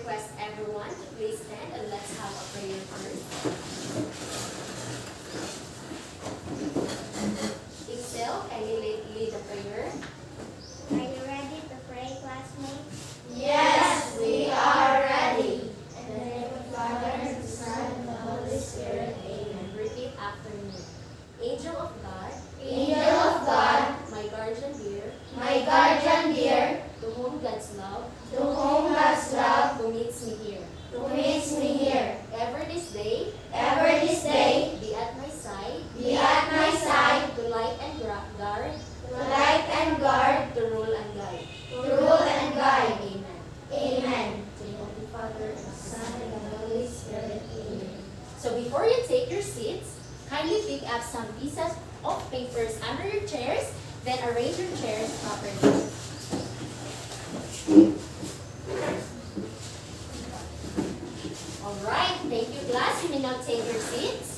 request everyone to please stand and let's have a prayer first. Petil, can you lead the prayer? Are you ready to pray, classmates? Yes, we are ready. In the name of the Father, the Son, and the Holy Spirit. Amen. Repeat after me. Angel of God, Angel of God, my guardian dear, my guardian dear, to whom God's love, to whom God's love, who meets me here. who meets me here, Ever this day, ever this day, be at my side, be at my side, to light and guard, to light and guard, to rule and guide. to rule and guide. Amen. Amen. To the Holy Father, and the Son Son, and the Holy Spirit. Amen. So before you take your seats, kindly pick up some pieces of papers under your chairs, then arrange your chairs properly. Alright, thank you class. You may now take your seats.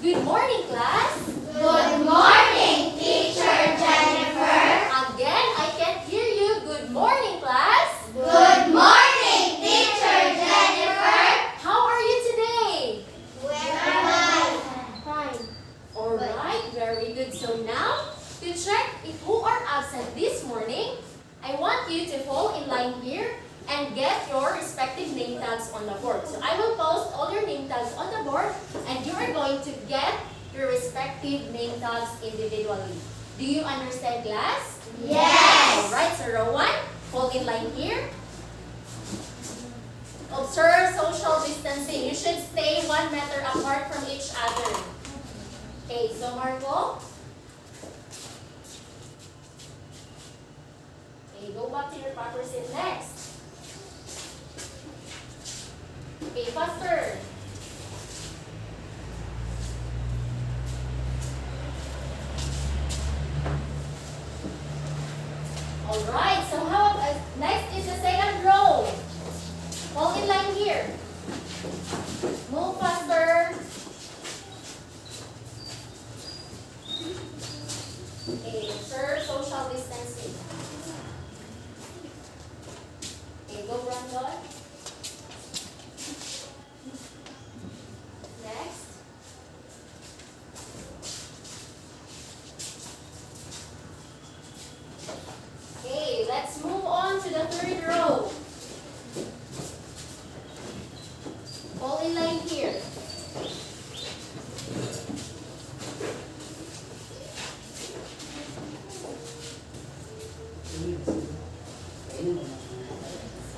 Good morning class. Good morning, Teacher Jennifer. Again, I can't hear you. Good morning class. Good morning, Teacher Jennifer. How are you today? Well, Fine. Alright, very good. So now, to check if who are absent this morning, I want you to fall in line here and get your respective name tags on the board. So I will post all your name tags on the board and you are going to get your respective name tags individually. Do you understand class? yes. Alright, so row 1, fall in line here. Observe social distancing. You should stay 1 meter apart from each other. Okay, so Marco. Okay, go back to your proper seat next. Okay, faster. Alright, so next is the second row. Fall in line here. Move faster. Okay, observe social distancing. Okay, go Brandon. Next. Okay, let's move on to the third row. Fall in line here.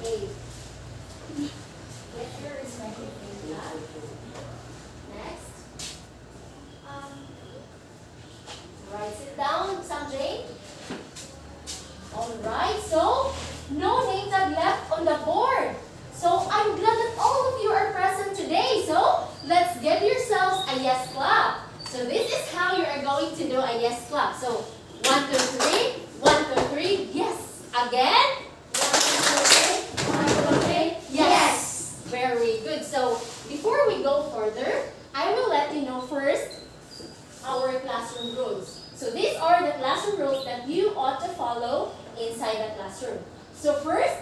Okay. Get your respective name tag. Next. Right, sit down, Sanjay. Alright, so no name tag left on the board. So I'm glad that all of you are present today. So let's give yourselves a yes clap. So this is how you are going to do a yes clap. So 1, 2, 3, 1, 2, 3, yes. Again. 1, 2, 3, yes. Very good. So before we go further, I will let you know first our classroom rules. So these are the classroom rules that you ought to follow inside the classroom. So first,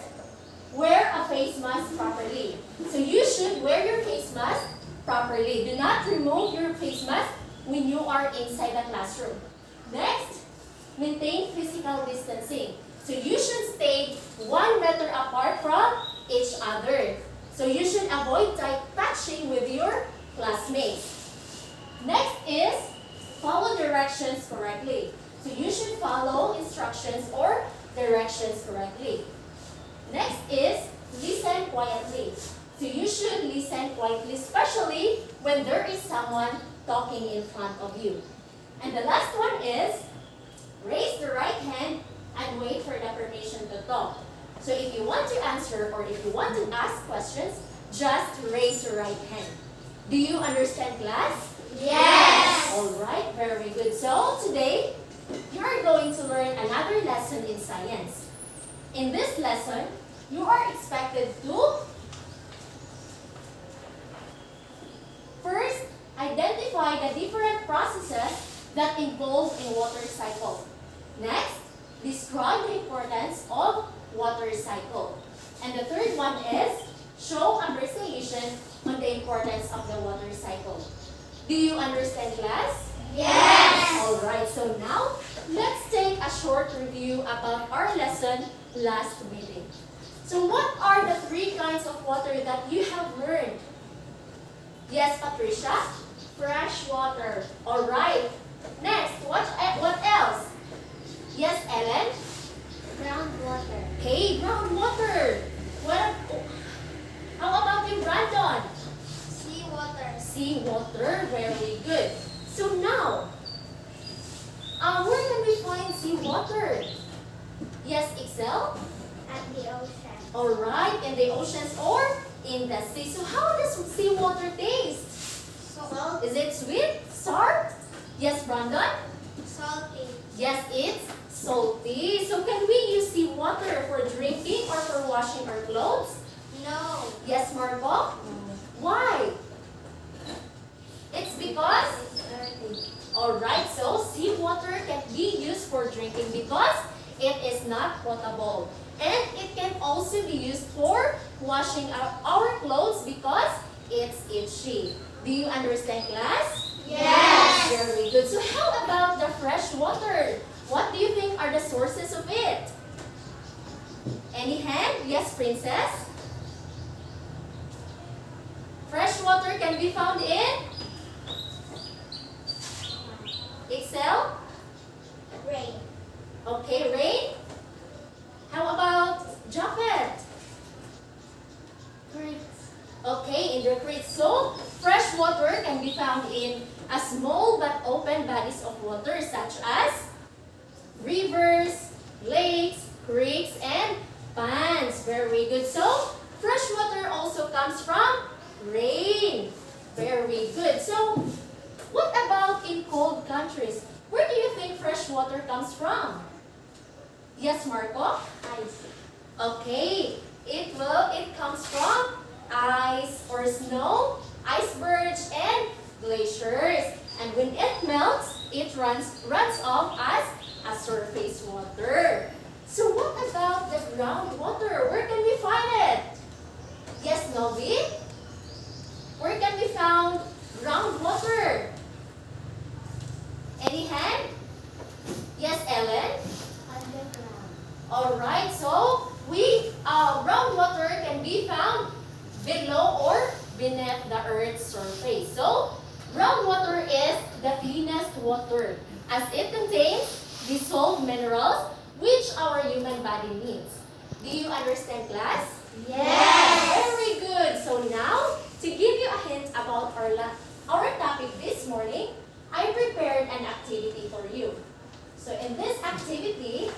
wear a face mask properly. So you should wear your face mask properly. Do not remove your face mask when you are inside the classroom. Next, maintain physical distancing. So you should stay 1 meter apart from each other. So you should avoid tight touching with your classmates. Next is follow directions correctly. So you should follow instructions or directions correctly. Next is listen quietly. So you should listen quietly, especially when there is someone talking in front of you. And the last one is raise the right hand and wait for the permission to talk. So if you want to answer or if you want to ask questions, just raise your right hand. Do you understand, class? Yes. Alright, very good. So today, you are going to learn another lesson in science. In this lesson, you are expected to first identify the different processes that involve a water cycle. Next, describe the importance of water cycle. one is show appreciation on the importance of the water cycle. Do you understand, class? Yes. Alright, so now let's take a short review about our lesson last meeting. So what are the 3 kinds of water that you have learned? Yes, Patricia? Fresh water. Alright. Next, what else? Yes, Ellen? Groundwater. Okay, groundwater. How about you, Brandon? Seawater. Seawater, very good. So now, where can we find seawater? Yes, Excel? At the ocean. Alright, in the oceans or in the sea. So how does seawater taste? Salt. Is it sweet? Sour? Yes, Brandon? Salty. Yes, it's salty. So can we use seawater for drinking or for washing our clothes? No. Yes, Marco? Why? It's because? It's dirty. Alright, so seawater can be used for drinking because it is not potable. And it can also be used for washing our clothes because it's itchy. Do you understand, class? Yes. Very good. So how about the fresh water? What do you think are the sources of it? Any hand? Yes, Princess? Fresh water can be found in Excel? Rain. Okay, rain? How about Japhet? Creeks. Okay, in the creek. So, fresh water can be found in a small but open bodies of water such as rivers, lakes, creeks, and ponds. Very good. So, fresh water also comes from rain. Very good. So, what about in cold countries? Where do you think fresh water comes from? Yes, Marco? Ice. Okay, it comes from ice or snow, icebergs, and glaciers. And when it melts, it runs off as a surface water. So what about the groundwater? Where can we find it? Yes, Novi? Where can we find groundwater? Any hand? Yes, Ellen? Underground. Alright, so groundwater can be found below or beneath the earth's surface. So, groundwater is the cleanest water as it contains dissolved minerals which our human body needs. Do you understand, class? Yes. Very good. So now, to give you a hint about our topic this morning, I prepared an activity for you. So in this activity,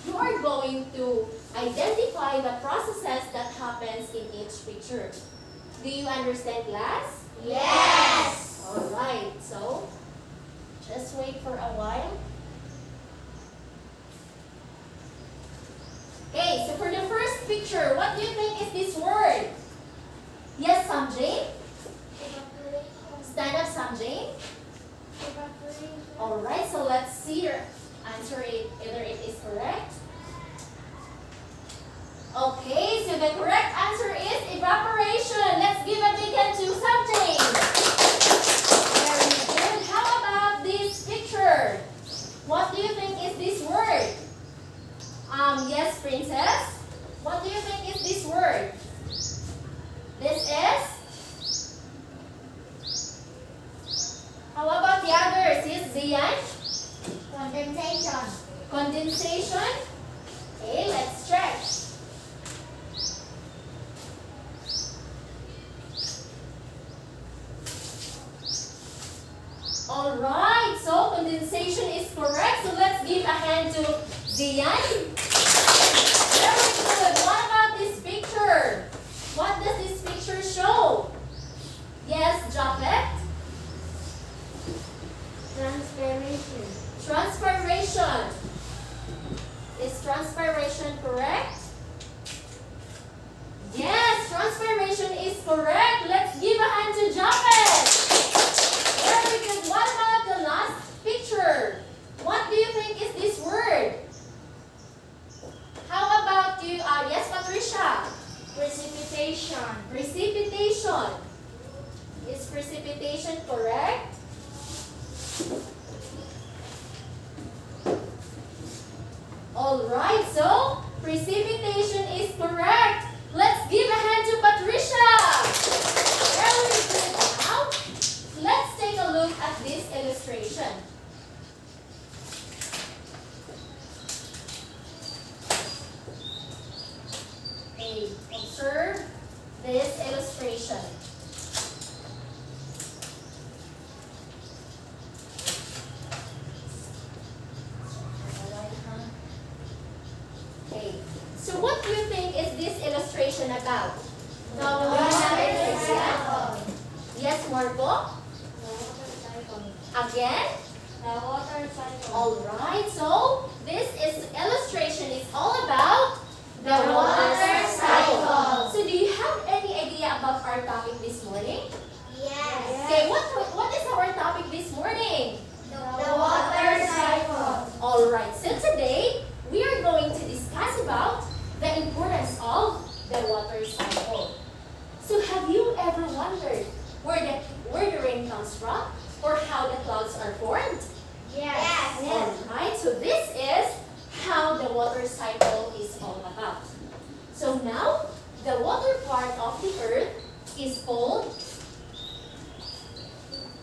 you are going to identify the processes that happens in each picture. Do you understand, class? Yes. Alright, so just wait for a while. Okay, so for the first picture, what do you think is this word? Yes, Samjay? Evaporation. Stand up, Samjay. Evaporation. Alright, so let's see your answer whether it is correct. Okay, so the correct answer is evaporation. Let's give a big hand to Samjay. Very good. How about this picture? What do you think is this word? Yes, Princess. What do you think is this word? This is? How about the others? Yes, Zian? Condensation. Condensation? Okay, let's check. Alright, so condensation is correct. So let's give a hand to Zian. Very good. What about this picture? Precipitation. Precipitation. Is precipitation correct? Alright, so precipitation is correct. Let's give a hand to Patricia. Very good. Now, let's take a look at this illustration. Okay, observe this illustration. Okay, so what do you think is this illustration about? The water cycle. Yes, Marco? Again? The water cycle. Alright, so this illustration is all about the water cycle. So do you have any idea about our topic this morning? Yes. Okay, what is our topic this morning? The water cycle. Alright, so today we are going to discuss about the importance of the water cycle. So have you ever wondered where the rain comes from or how the clouds are formed? Yes. Alright, so this is how the water cycle is all about. So now, the water part of the earth is called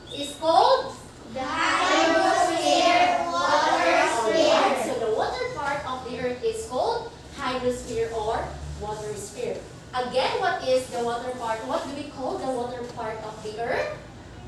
The hydrosphere. Alright, so the water part of the earth is called hydrosphere or water sphere. Again, what is the water part? What do we call the water part of the earth?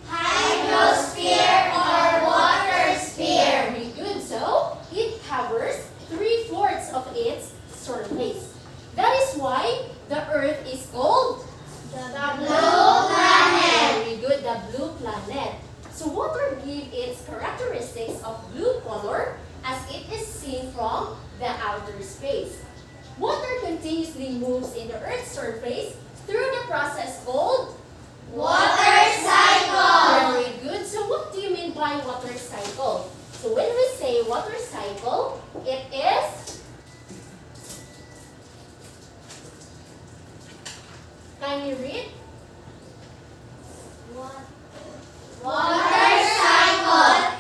Hydrosphere or water sphere. Very good. So, it covers 3/4 of its surface. That is why the earth is called The blue planet. Very good, the blue planet. So water gives its characteristics of blue color as it is seen from the outer space. Water continuously moves in the Earth's surface through the process called Water cycle. Very good. So what do you mean by water cycle? So when we say water cycle, it is, can you read? Water cycle.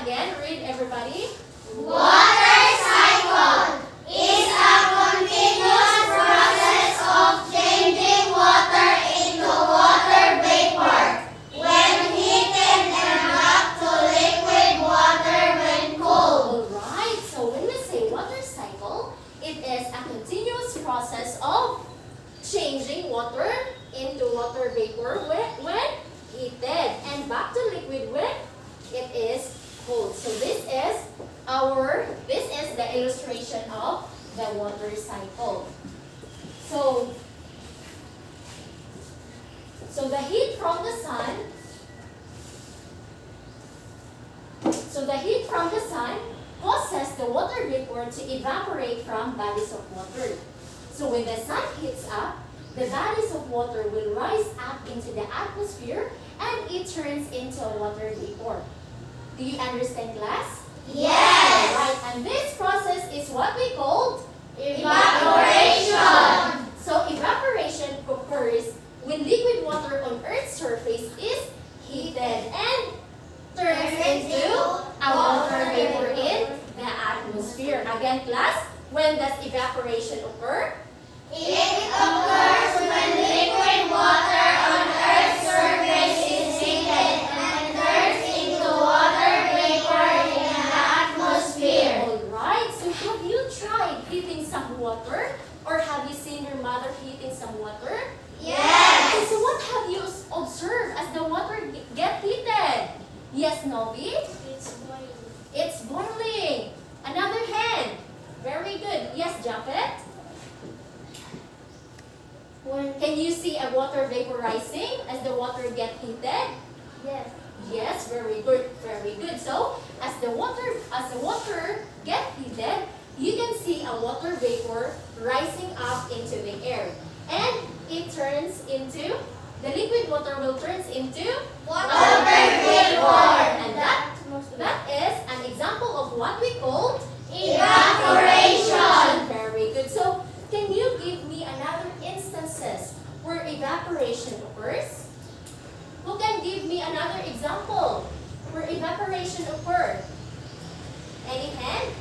Again, read everybody. Water cycle is a continuous process of changing water into water vapor when heated and back to liquid water when cold. Alright, so when we say water cycle, it is a continuous process of changing water into water vapor when heated and back to liquid when it is cold. So this is the illustration of the water cycle. So the heat from the sun causes the water vapor to evaporate from bodies of water. So when the sun heats up, the bodies of water will rise up into the atmosphere and it turns into a water vapor. Do you understand, class? Yes. Right, and this process is what we call Evaporation. So evaporation occurs when liquid water on Earth's surface is heated and turns into a water vapor in the atmosphere. Again, class, when does evaporation occur? It occurs when liquid water on Earth's surface is heated and turns into water vapor in the atmosphere. Alright, so have you tried heating some water? Or have you seen your mother heating some water? Okay, Yes. so what have you observed as the water get heated? Yes, Novi? It's boiling. Another hand. Very good. Yes, Japet? Can you see a water vaporizing as the water get heated? Yes. Yes, very good, very good. So, as the water get heated, you can see a water vapor rising up into the air. And it turns into, the liquid water will turn into Water vapor. And that is an example of what we call Evaporation. Very good. So, can you give me another instances where evaporation occurs? Who can give me another example where evaporation occurred? Any hand?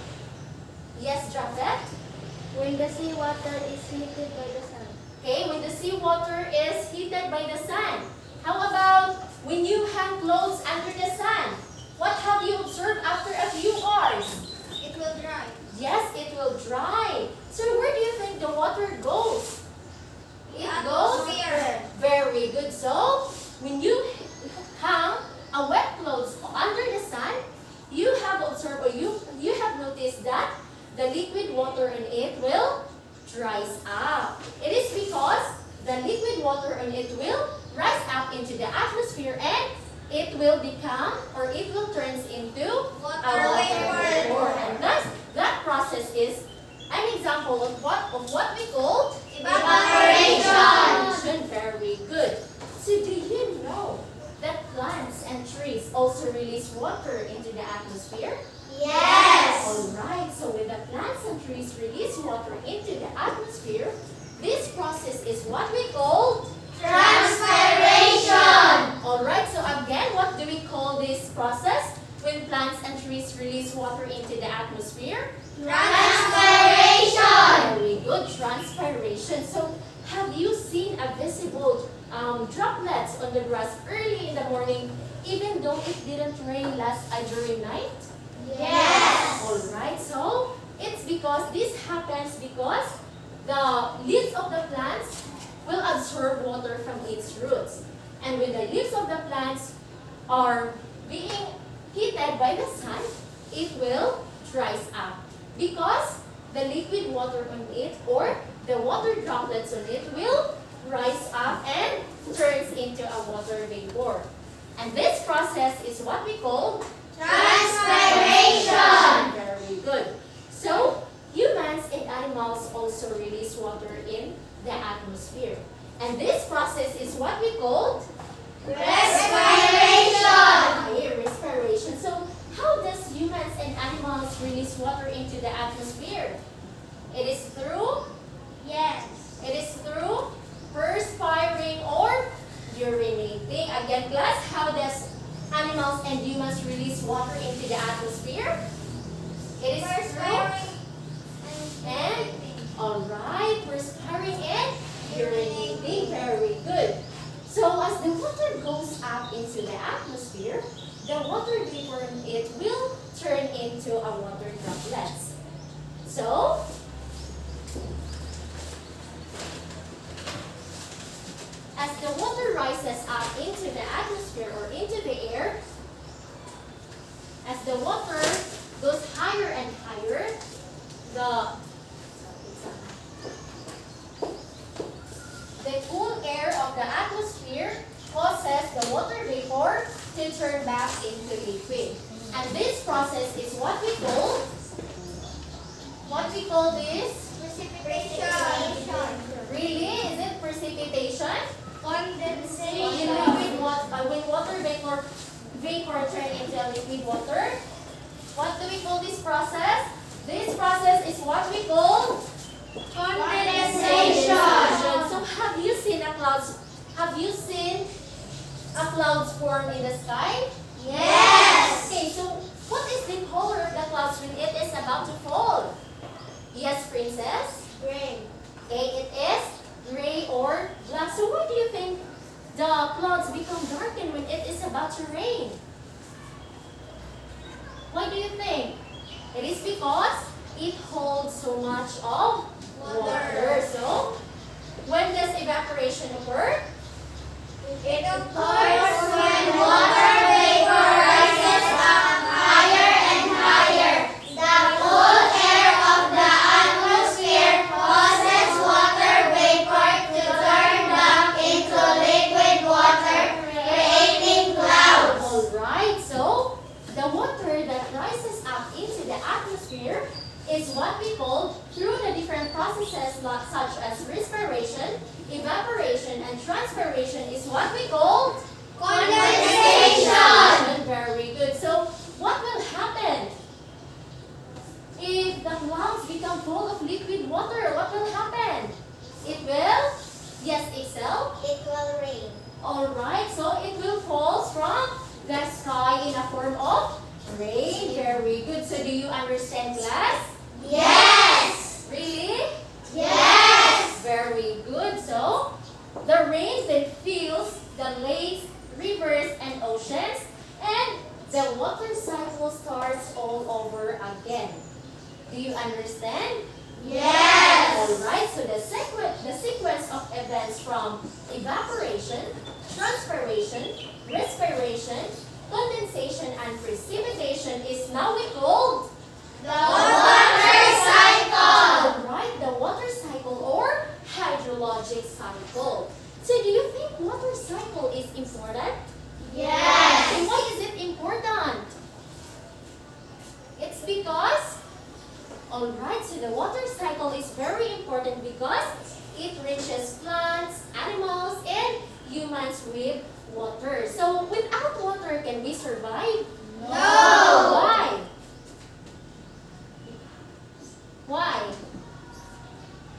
Yes, Japhet? When the seawater is heated by the sun. Okay, when the seawater is heated by the sun. How about when you hang clothes under the sun? What have you observed after a few hours? It will dry. Yes, it will dry. So where do you think the water goes? It goes Atmosphere. very good. So when you hang a wet clothes under the sun, you have observed or you have noticed that the liquid water in it will dries up. It is because the liquid water in it will rise up into the atmosphere and it will become or it will turns into a water vapor. And thus that process is an example of what we call Evaporation. Very good. So do you know that plants and trees also release water into the atmosphere? Yes. Alright, so when the plants and trees release water into the atmosphere, this process is what we call Transpiration. Alright, so again, what do we call this process when plants and trees release water into the atmosphere? Transpiration. Very good, transpiration. So have you seen a visible droplets on the grass early in the morning even though it didn't rain during night? Yes. Alright, so it's because this happens because the leaves of the plants will absorb water from its roots. And when the leaves of the plants are being heated by the sun, it will dries up. Because the liquid water on it or the water droplets on it will rise up and turns into a water vapor. And this process is what we call Transpiration. Very good. So, humans and animals also release water in the atmosphere. And this process is what we call Respiration. respiration. So, how does humans and animals release water into the atmosphere? It is through Yes. It is through perspiring or urinating. Again, class, how does animals and humans release water into the atmosphere? It is through and alright, perspiring and urinating. Very good. So as the water goes up into the atmosphere, the water vapor in it will turn into a water droplets. So as the water rises up into the atmosphere or into the air, as the water goes higher and higher, the cool air of the atmosphere causes the water vapor to turn back into liquid. And this process is what we call this? Precipitation. Really? Is it precipitation? Condensation. When water vapor turn into liquid water, what do we call this process? This process is what we call Condensation. So have you seen a clouds? Have you seen a clouds form in the sky? Yes. Okay, so what is the color of the clouds when it is about to fall? Yes, princess. Rain. Okay, it is gray or black. So why do you think the clouds become darkened when it is about to rain? Why do you think? It is because it holds so much of water. So, when does evaporation occur? It Occurs when water vapor rises up higher and higher. The cool air of the atmosphere causes water vapor to turn back into liquid water, creating clouds. Alright, so the water that rises up into the atmosphere is what we call, through the different processes such as respiration, evaporation, and transpiration, is what we call Condensation. Very good. So, what will happen if the clouds become full of liquid water? What will happen? Alright, so it will fall from the sky in a form of rain. Very good. So do you understand, class? Yes. Really? Yes. Very good. So the rain then fills the lakes, rivers, and oceans, and the water cycle starts all over again. Do you understand? Yes. Alright, so the sequence of events from evaporation, transpiration, respiration, condensation, and precipitation is now we called The water cycle. Alright, the water cycle or hydrologic cycle. So do you think water cycle is important? Yes. And why is it important? It's because, alright, so the water cycle is very important because it reaches plants, animals, and humans with water. So without water, can we survive? No. Why? Why?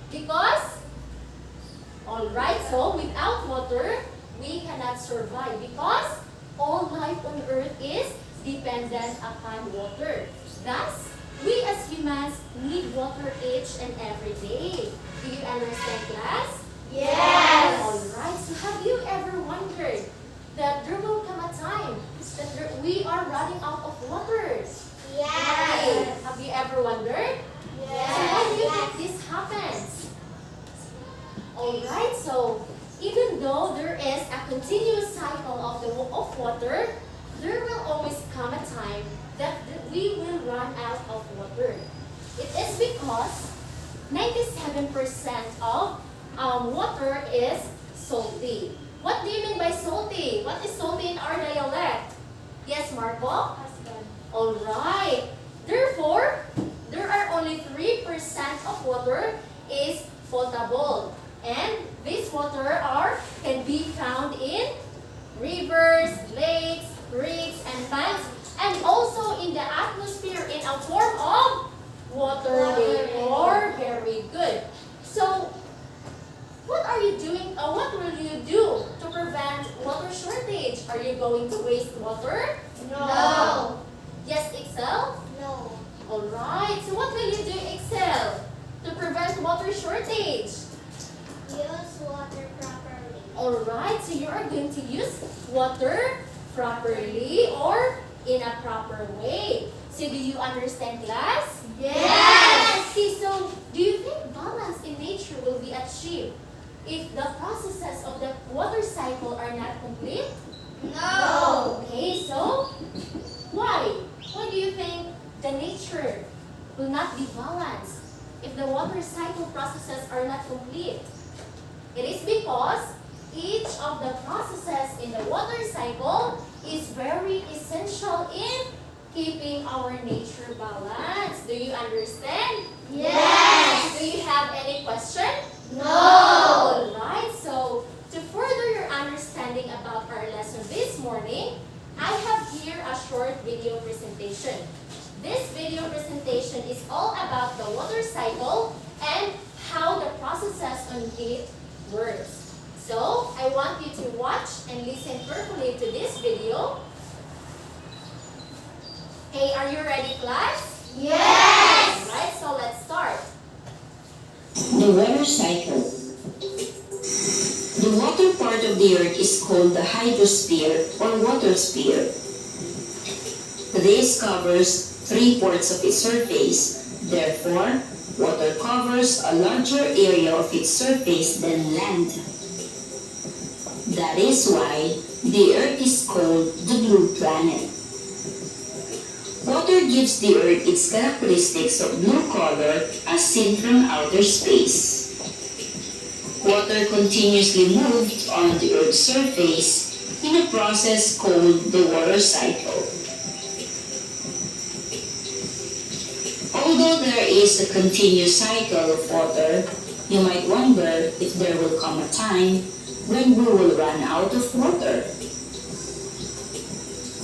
Because, alright, so without water, we cannot survive because all life on earth is dependent upon water. Thus, we as humans need water each and every day. Do you understand, class? Yes. Alright, so have you ever wondered that there will come a time that we are running out of water? Yes. Have you ever wondered? So why do you think this happens? Alright, so even though there is a continuous cycle of water, there will always come a time that we will run out of water. It is because 97% of water is salty. What do you mean by salty? What is salty in our dialect? Yes, Marco? Alright. Therefore, there are only 3% of water is potable. And this water can be found in rivers, lakes, creeks, and ponds, and also in the atmosphere in a form of water vapor. Very good. So, what are you doing? What will you do to prevent water shortage? Are you going to waste water? No. Yes, Excel? No. Alright, so what will you do, Excel, to prevent water shortage? Use water properly. Alright, so you are going to use water properly or in a proper way. So do you understand, class? Yes. Okay, so do you think balance in nature will be achieved if the processes of the water cycle are not complete? No. Okay, so why? Why do you think the nature will not be balanced if the water cycle processes are not complete? It is because each of the processes in the water cycle is very essential in keeping our nature balanced. Do you understand? Yes. Do you have any question? No. Alright, so to further your understanding about our lesson this morning, I have here a short video presentation. This video presentation is all about the water cycle and how the processes on it works. So, I want you to watch and listen carefully to this video. Okay, are you ready, class? Yes. Alright, so let's start. The water cycle. The water part of the earth is called the hydrosphere or water sphere. This covers 3/4 of its surface. Therefore, water covers a larger area of its surface than land. That is why the earth is called the blue planet. Water gives the earth its characteristics of blue color as seen from outer space. Water continuously moves on the earth's surface in a process called the water cycle. Although there is a continuous cycle of water, you might wonder if there will come a time when we will run out of water.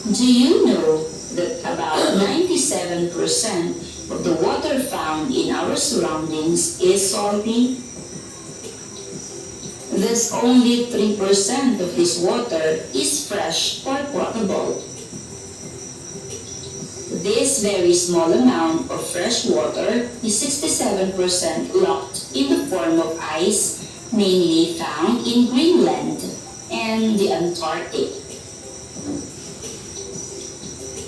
Do you know that about 97% of the water found in our surroundings is salty? The because only 3% of this water is fresh or potable. This very small amount of fresh water is 67% locked in the form of ice, mainly found in Greenland and the Antarctic.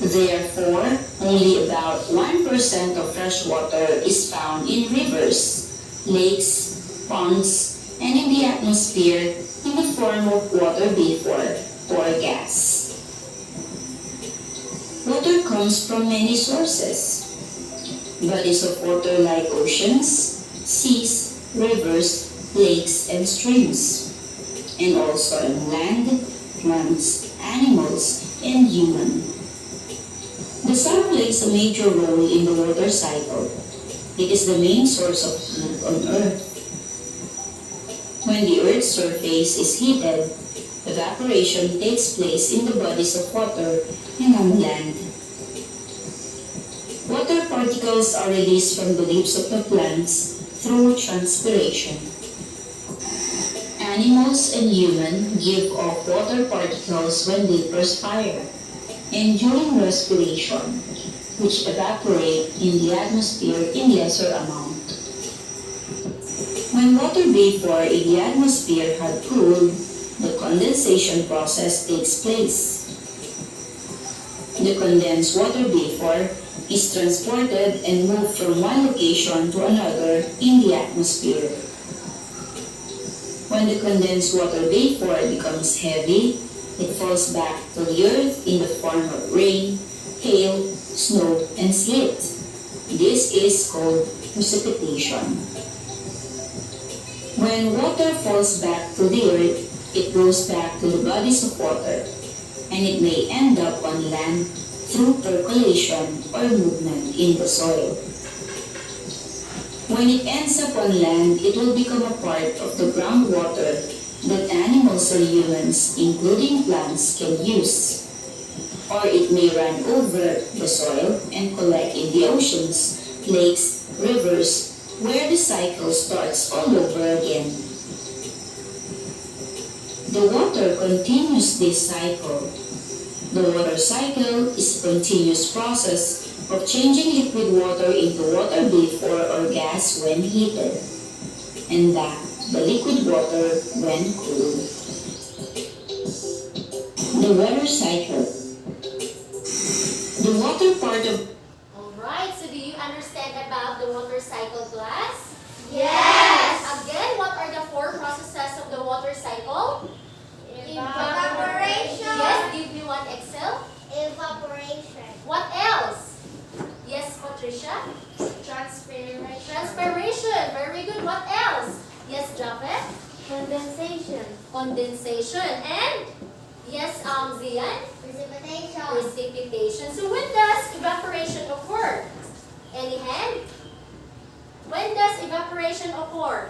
Therefore, only about 1% of fresh water is found in rivers, lakes, ponds, and in the atmosphere in the form of water vapor or gas. Water comes from many sources. Bodies of water like oceans, seas, rivers, lakes, and streams. And also in land, plants, animals, and human. The sun plays a major role in the water cycle. It is the main source of heat on Earth. When the Earth's surface is heated, evaporation takes place in the bodies of water and on land. Water particles are released from the leaves of the plants through transpiration. Animals and humans give off water particles when they perspire and during respiration, which evaporate in the atmosphere in lesser amount. When water vapor in the atmosphere had cooled, the condensation process takes place. The condensed water vapor is transported and moved from one location to another in the atmosphere. When the condensed water vapor becomes heavy, it falls back to the earth in the form of rain, hail, snow, and sleet. This is called precipitation. When water falls back to the earth, it goes back to the bodies of water, and it may end up on land through percolation or movement in the soil. When it ends up on land, it will become a part of the groundwater that animals or humans, including plants, can use. Or it may run over the soil and collect in the oceans, lakes, rivers, where the cycle starts all over again. The water continues this cycle. The water cycle is a continuous process of changing liquid water into water vapor or gas when heated, and back to the liquid water when cooled. The water cycle. The water part of... Alright, so do you understand about the water cycle, class? Yes. Again, what are the 4 processes of the water cycle? Evaporation. Yes, give me one Excel. Evaporation. What else? Yes, Patricia? Transpiration. Transpiration. Very good. What else? Yes, Japhet? Condensation. Condensation. And? Yes, Zian? Precipitation. Precipitation. So when does evaporation occur? Any hand? When does evaporation occur?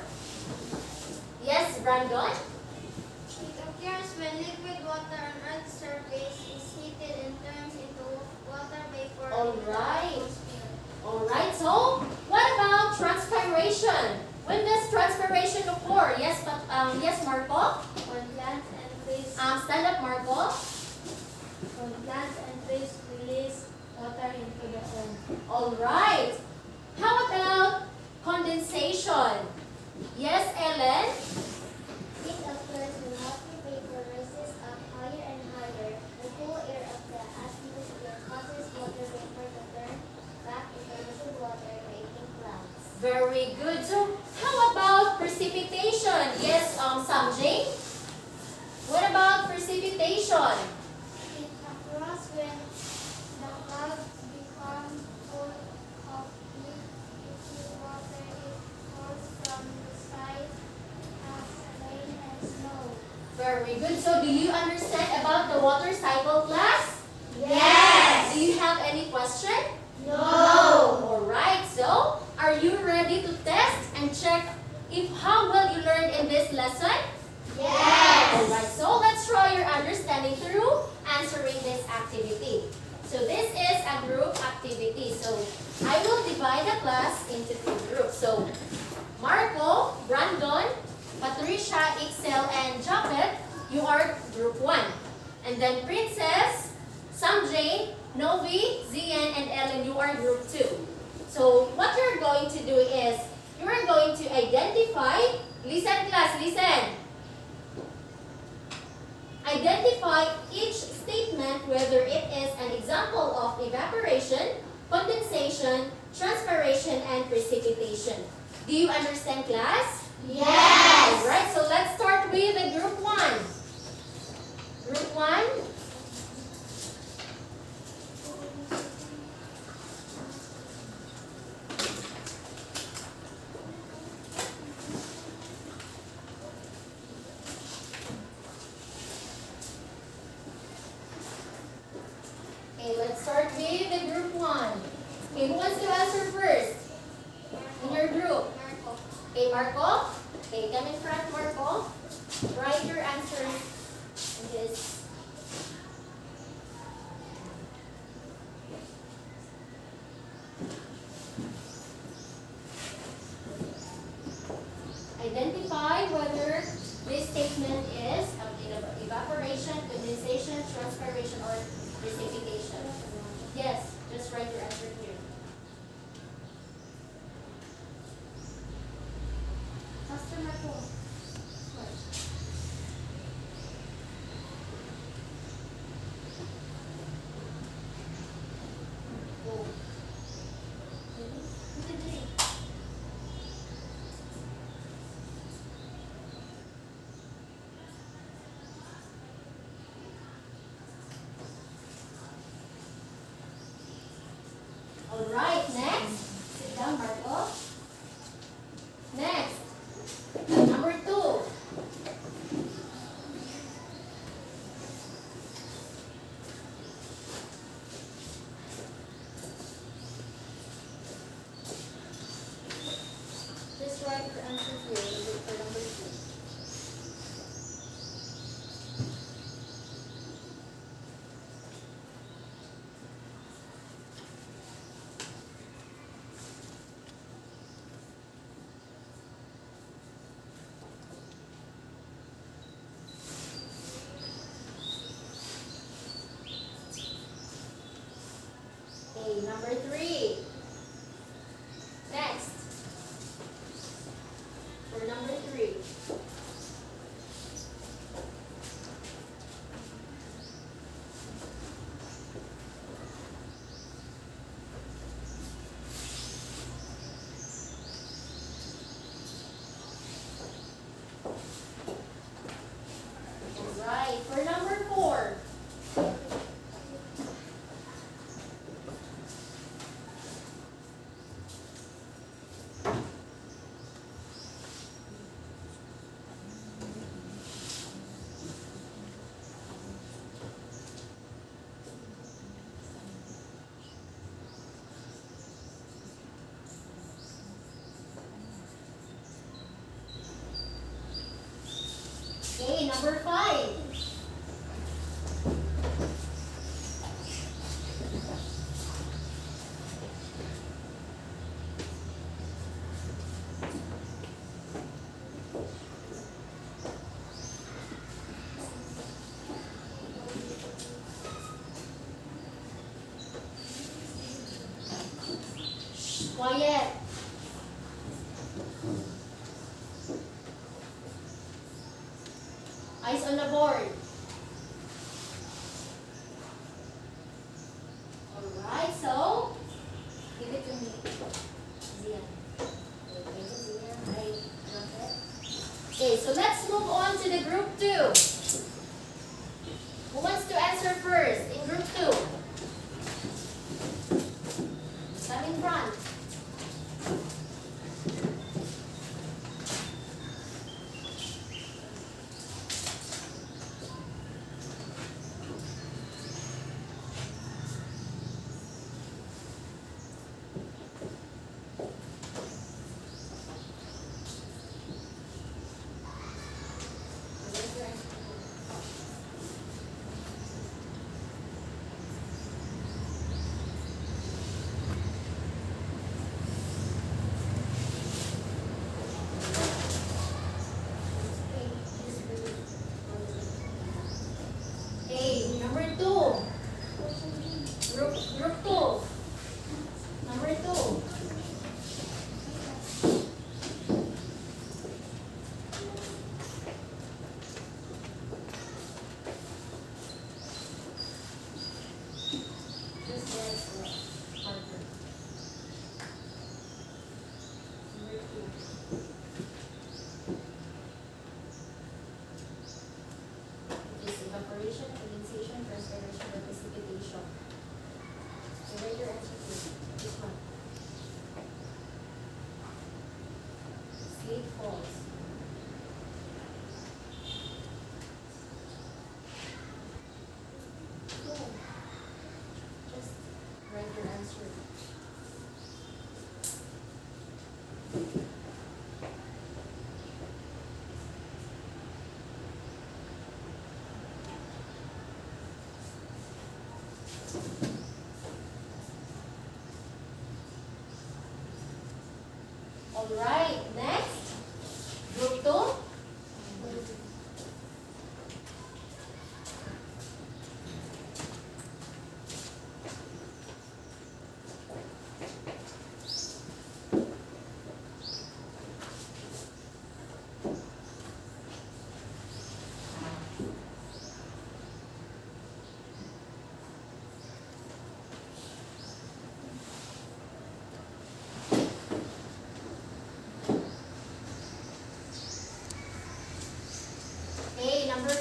Yes, Brandon? It occurs when liquid water on Earth's surface is heated and turns into water vapor in the Alright. atmosphere. Alright, so what about transpiration? When does transpiration occur? Yes, yes, Marco? When plants and trees Stand up, Marco. release water into the air. Alright. How about condensation? Yes, Ellen? It occurs when water vapor rises up higher and higher. The cool air of the atmosphere causes water vapor to turn back into liquid water, creating clouds. Very good. So, how about precipitation? Yes, Samjay? What about precipitation? It occurs when the clouds become full of liquid water. It falls from the sky as rain and snow. Very good. So, do you understand about the water cycle, class? Yes. Do you have any question? No. Alright, so are you ready to test and check if how well you learned in this lesson? Yes. Alright, so let's try your understanding through answering this activity. So this is a group activity. So I will divide the class into 2 groups. So Marco, Brandon, Patricia, Excel, you are group 1. And then Princess, Samjay, Novi, Zian, and Ellen, you are group 2. So what you're going to do is, you are going to identify, listen class, listen. Identify each statement whether it is an example of evaporation, condensation, transpiration, and precipitation. Do you understand, class? Yes. Alright, so let's start with the group 1. Group 1. Okay, let's start with the group 1. Okay, who wants to answer first? In your group. Marco. Okay, Marco. Okay, come in front, Marco. Write your answer in this. Identify whether this statement is evaporation, condensation, transpiration, or precipitation. Yes, just write your answer here. Faster, Marco. Go. Alright, next. Sit down, Marco. Next. Number 2. Just write your answer here for number 2. Okay, number 3. Next. For number 3. Alright, for number 4. Okay, number 5. Shh, quiet. Eyes on the board. Alright, so give it to me. Zian. Okay, Zian, I got it. Okay, so let's move on to the group 2. Who wants to answer first in group 2? Come in front.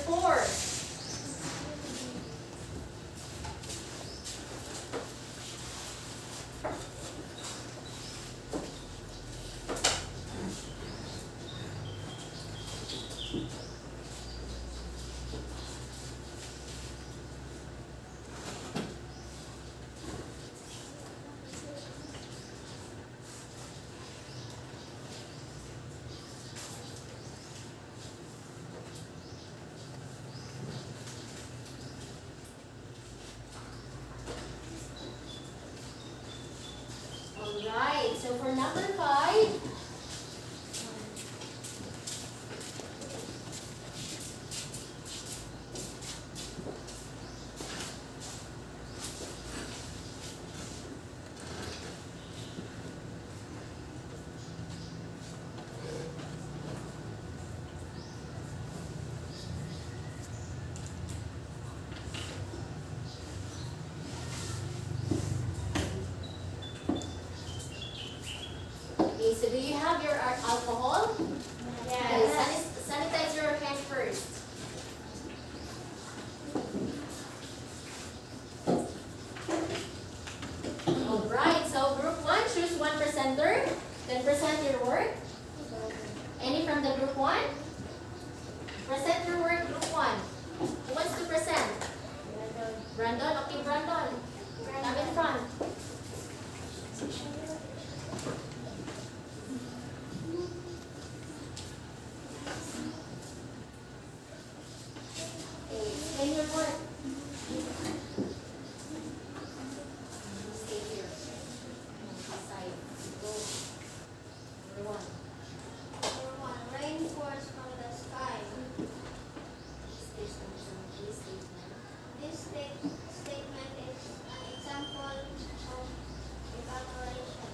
4. Alright, so for number 5, okay, so do you have your alcohol? Okay, sanitize your hand first. Alright, so group 1, choose one presenter. Then present your work. Any from the group 1? Present your work, group 1. Who wants to present? Brandon. Okay, Brandon. Come in front. Okay, explain your work. Stay here. This side. Go. Number 1. Number 1. Rain pours from the sky. Stay statement. This statement is an example of evaporation.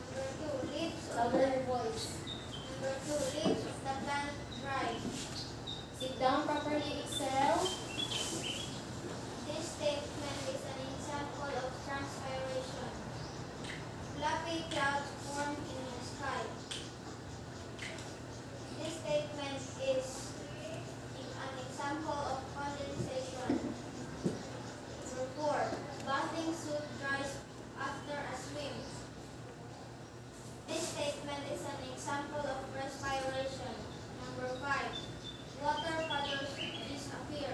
Number 2. Leaves of Louder the your voice. Number 2. Leaves of the plant dry. Sit down properly, Excel. This statement is an example of transpiration. Fluffy clouds form in the sky. This statement is an example of condensation. Number 4. Bathing suit dries after a swim. This statement is an example of respiration. Number 5. Water puddles disappear.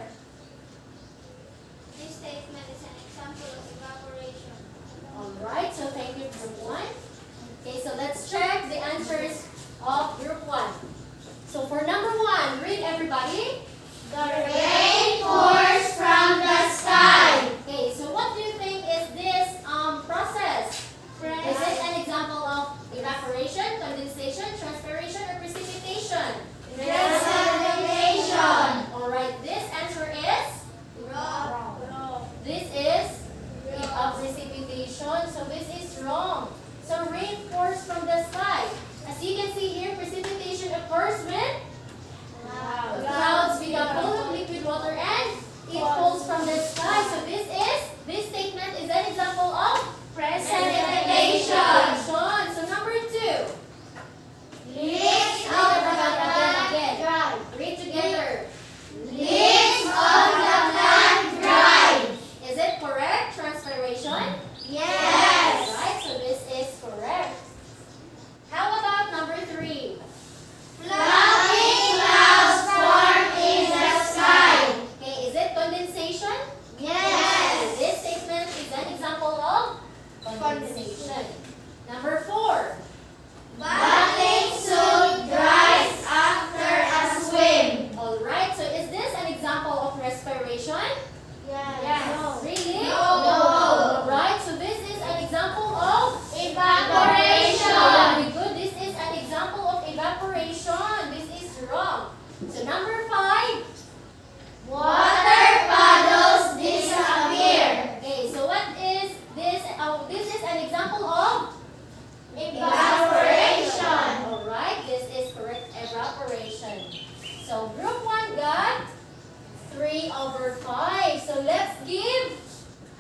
This statement is an example of evaporation. Alright, so thank you, group 1. Okay, so let's check the answers of group 1. So for number 1, read everybody. The rain pours from the sky. Okay, so what do you think is this process? Is it an example of evaporation, condensation, transpiration, or precipitation? Precipitation. Alright, this answer is? This is a precipitation, so this is wrong. So rain pours from the sky. As you can see here, precipitation occurs when clouds become full of liquid water and it falls from the sky. So this statement is an example of Precipitation. So number 2. Leaves of the plant Again. dry. Read together. Leaves of the plant dry. Is it correct? Transpiration? Yes. Right, so this is correct. How about number 3? Fluffy clouds form in the sky. Okay, is it condensation? Yes. This statement is an example of condensation. Number 4. Bathing suit dries after a swim. Alright, so is this an example of respiration? Yes. Really? No. Alright, so this is an example of Evaporation. Very good. This is an example of evaporation. This is wrong. So number 5. Water puddles disappear. Okay, so what is this? This is an example of Evaporation. Alright, this is correct. Evaporation. So group 1 got 3/5. So let's give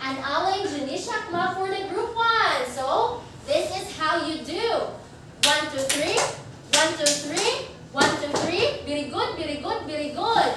an Alain Janisha clap for the group 1. So this is how you do. 1, 2, 3. 1, 2, 3. 1, 2, 3. Very good, very good, very good.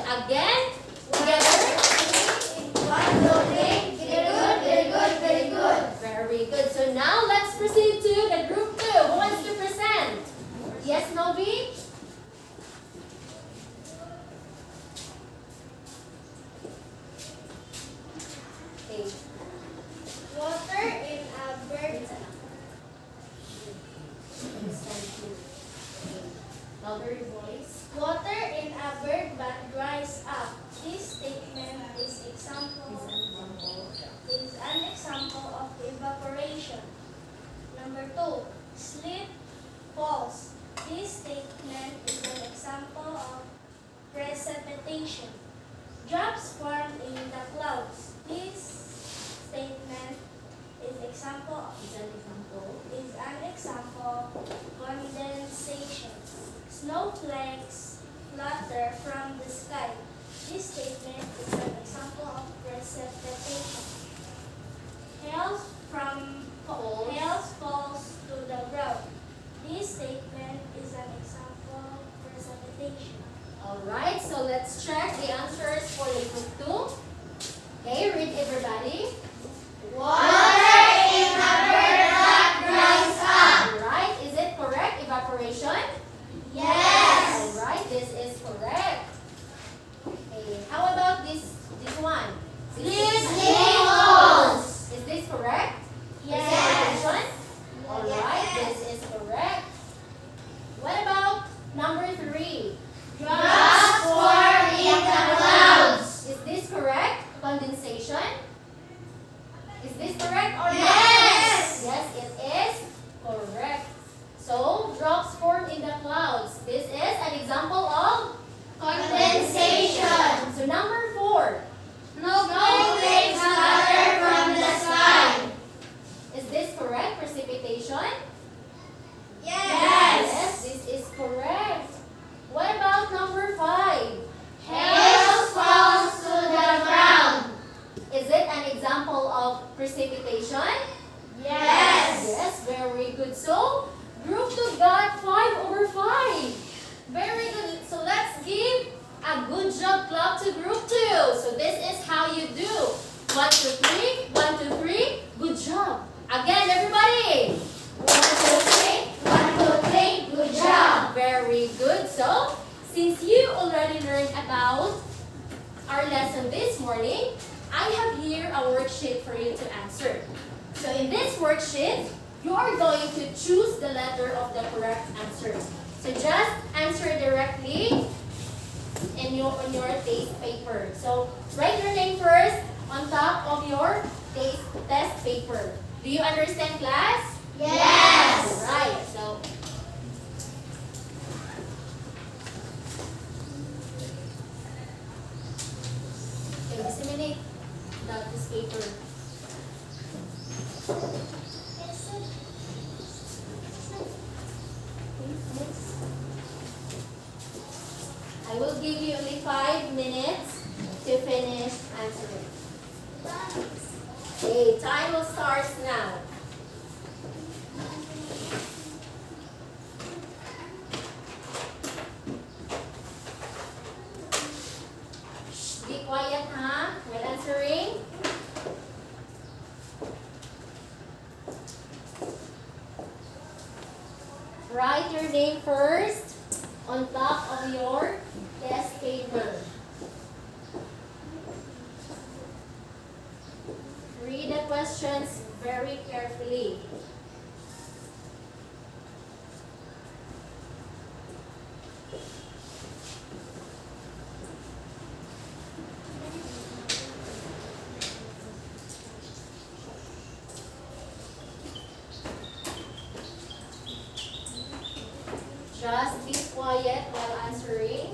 Louder your voice. Water in a bird but dries up. This statement is an example of evaporation. Number 2, sleet falls. This statement is an example of precipitation. Drops form in the clouds. This statement is an example condensation. Snowflakes flutter from the sky. This statement is an example of precipitation. Hail falls to the ground. This statement is an example of precipitation. Alright, so let's check the answers for the group 2. Okay, read everybody. Water in a bird that dries up. Alright, is it correct? Evaporation? Yes. Alright, this is correct. Okay, how about this one? Sleet falls. Is this correct? Yes. Precipitation? Alright, this is correct. What about number 3? Drops form in the clouds. Is this correct? Condensation? Is this correct or not? Yes. Yes, it is correct. So, drops form in the clouds. This is an example of Condensation. So, number 4. Snowflakes flutter from the sky. Is this correct? Precipitation? Yes. Yes, this is correct. What about number 5? Hail falls to the ground. Is it an example of precipitation? Yes. Yes, very good. So, group 2 got 5/5. Very good. So, let's give a good job clap to group 2. So, this is how you do. 1, 2, 3. 1, 2, 3. Good job. Again, everybody. 1, 2, 3. 1, 2, 3. Good job. Very good. So, since you already learned about our lesson this morning, I have here a worksheet for you to answer. So, in this worksheet, you are going to choose the letter of the correct answer. So, just answer directly on your test paper. So, write your name first on top of your test paper. Do you understand, class? Yes. Right. So, okay, disseminate this paper. I will give you only 5 minutes to finish answering. Okay, time will start now. Shh, be quiet, huh? While answering. Write your name first on top of your test paper. Read the questions very carefully. Just be quiet while answering.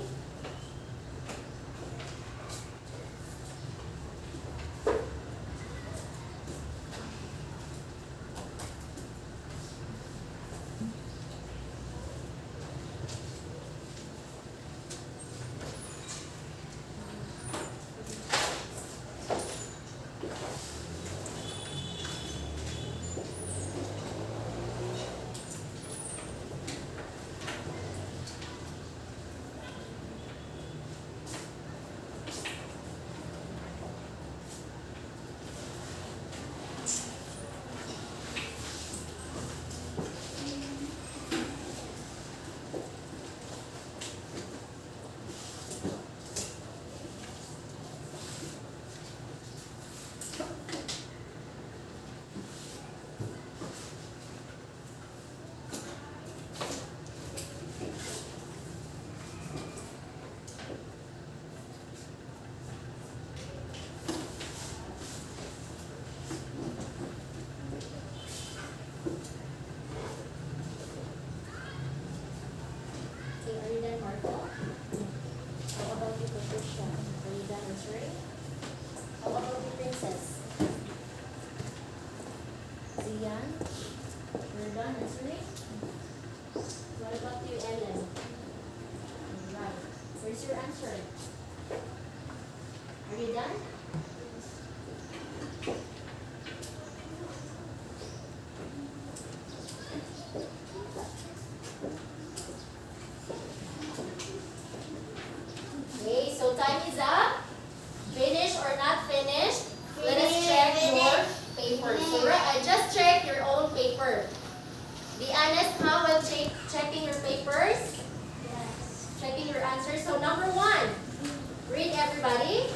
Marco? How about you, Patricia? Are you done answering? How about you, Princess? Zian? You're done answering? What about you, Ellen? Alright. Where's your answer? Are you done? Okay, so time is up. Finished or not finished? Let us check your paper. So I just checked your own paper. Be honest, how while checking your papers? Yes. Checking your answers. So number 1, read everybody.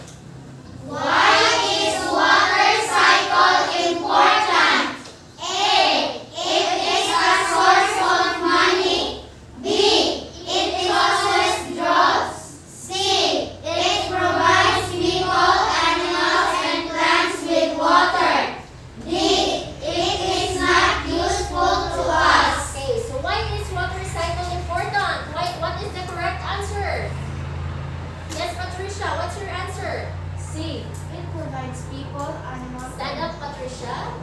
Why is water cycle important? A. It is a source of money. B. It causes droughts. C. It provides people, animals, and plants with water. D. It is not useful to us. Okay, so why is water cycle important? What is the correct answer? Yes, Patricia, what's your answer? C. It provides people, animals, Stand up, Patricia.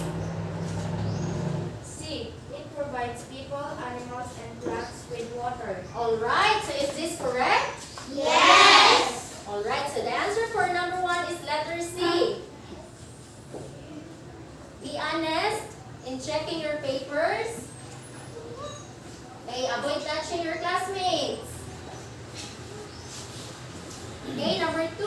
C. It provides people, animals, and plants with water. Alright, so is this correct? Yes. Alright, so the answer for number 1 is letter C. Be honest in checking your papers. Okay, avoid touching your classmates. Okay, number 2.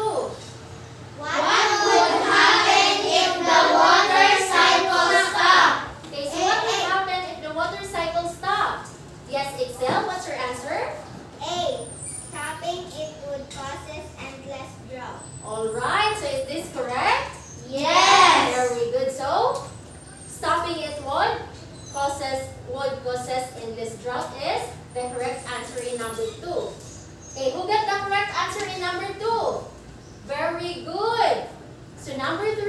What would happen if the water cycle stopped? Okay, so what would happen if the water cycle stopped? Yes, Excel, what's your answer? A. Stopping it would causes endless drought. Alright, so is this correct? Yes. Very good. So, stopping it would causes endless drought is the correct answer in number 2. Okay, who got the correct answer in number 2? Very good. So number 3.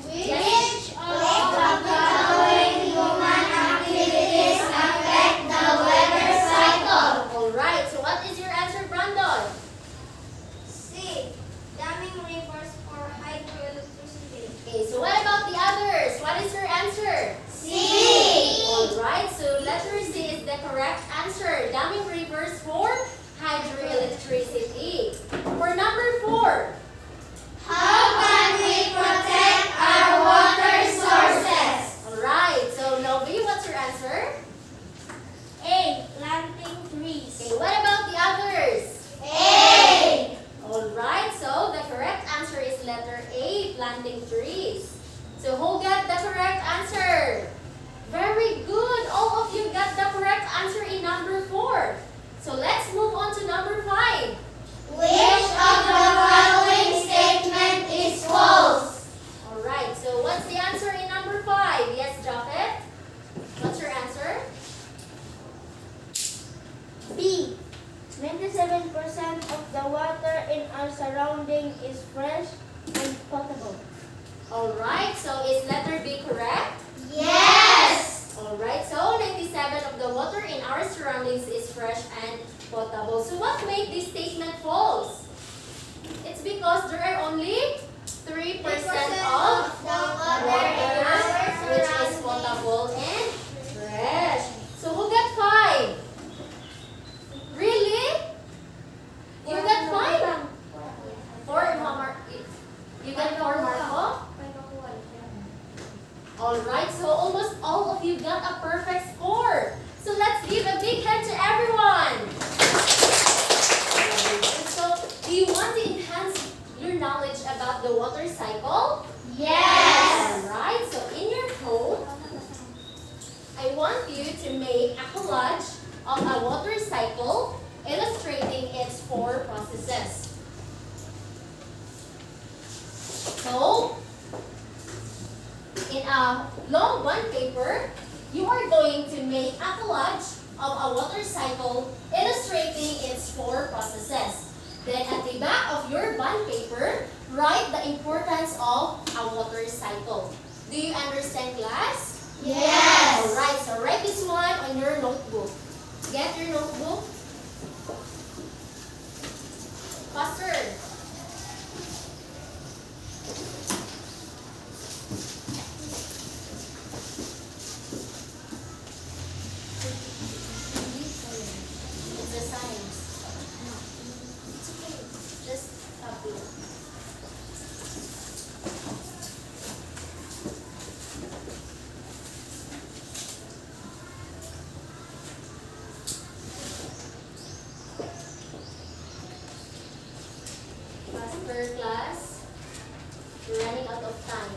Which of the following human activities affect the weather cycle? Alright, so what is your answer, Brandon? C. Damming rivers for hydroelectricity. Okay, so what about the others? What is your answer? C. Alright, so letter C is the correct answer. Damming rivers for hydroelectricity. For number 4. How can we protect our water sources? Alright, so Novi, what's your answer? A. Planting trees. Okay, what about the others? A. Alright, so the correct answer is letter A, planting trees. So who got the correct answer? Very good. All of you got the correct answer in number 4. So let's move on to number 5. Which of the following statement is false? Alright, so what's the answer in number 5? Yes, Japhet? What's your answer? B. 97% of the water in our surrounding is fresh and potable. Alright, so is letter B correct? Yes. Alright, so 97 of the water in our surroundings is fresh and potable. So what made this statement false? It's because there are only 3% of The water water in our which is surroundings. potable and fresh. So who got 5? Really? You got 5? 4, Mama. You got 4, Marco? Alright, so almost all of you got a perfect score. So let's give a big hand to everyone. So, do you want to enhance your knowledge about the water cycle? Yes. Alright, so in your phone, I want you to make a collage of a water cycle illustrating its 4 processes. So, in a long bond paper, you are going to make a collage of a water cycle illustrating its 4 processes. Then at the back of your bond paper, write the importance of a water cycle. Do you understand, class? Yes. Alright, so write this one on your notebook. Get your notebook. time.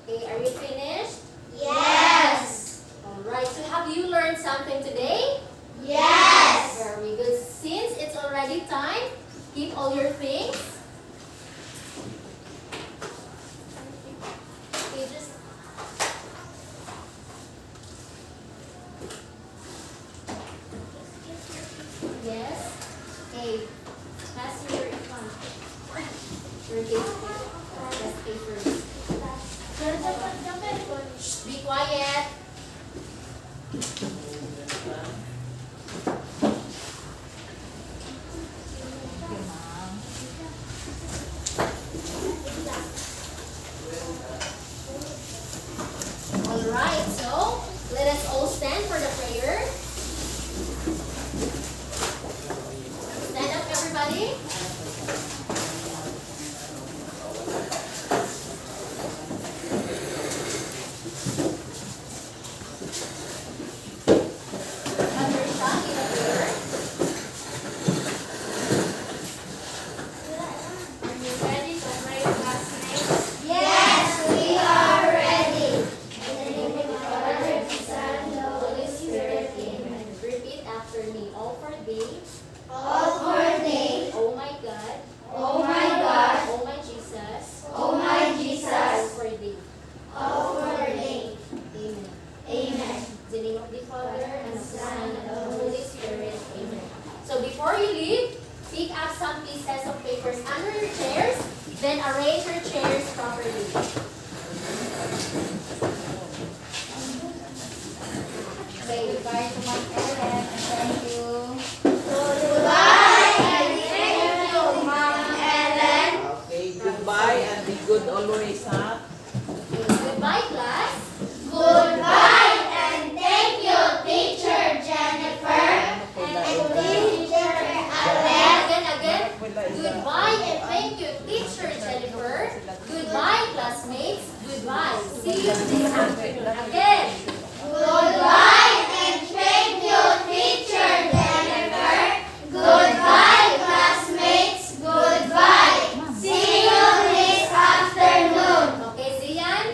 Okay, are you finished? Yes. Alright, so have you learned something today? Yes. Very good. Since it's already time, keep all your things. Okay, just yes. Okay, pass me your phone. Your case. Let's pay first. Shh, be quiet. Alright, so let us all stand for the prayer. Stand up, everybody. Mother Shah, in the prayer. Are you ready to pray, classmates? Yes, we are ready. In the name of the Father, the Son, and the Holy Spirit. Amen. Repeat after me. All for thee, All for thee, O my God, O my God, O my Jesus, O my all Jesus, for thee. all for thee. Amen. Amen. In the name of the Father, and of the Son, and of the Holy Spirit. Amen. So before you leave, pick up some pieces of papers under your chairs, then arrange your chairs properly. Say goodbye to Ma'am Ellen, and thank you. Goodbye and thank you, Ma'am Ellen. Okay, goodbye and be good always, ha? Goodbye, class. Goodbye and thank you, Teacher Jennifer and Teacher Ellen. Again. Goodbye and thank you, Teacher Jennifer. Goodbye, classmates. Goodbye. See you this afternoon. Again. Goodbye and thank you, Teacher Jennifer. Goodbye, classmates. Goodbye. See you this afternoon. Okay, Zian?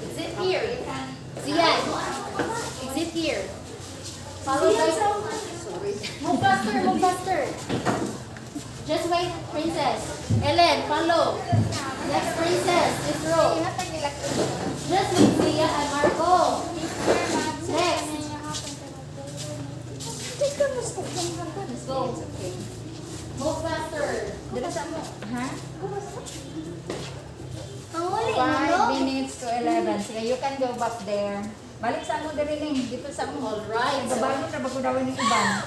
Exit here. Zian, exit here. Follow by... Sorry. Move faster, move faster. Just wait, princess. Ellen, follow. Next princess, this row. Just wait, Zia and Marco. Next. Let's go. Move faster. Ha? Ang huli, 5 minutes to 11. Sige, you can go back there. Balik sa mo diriling. Dito sa mo. Alright. Gabago na bago daw ng iban.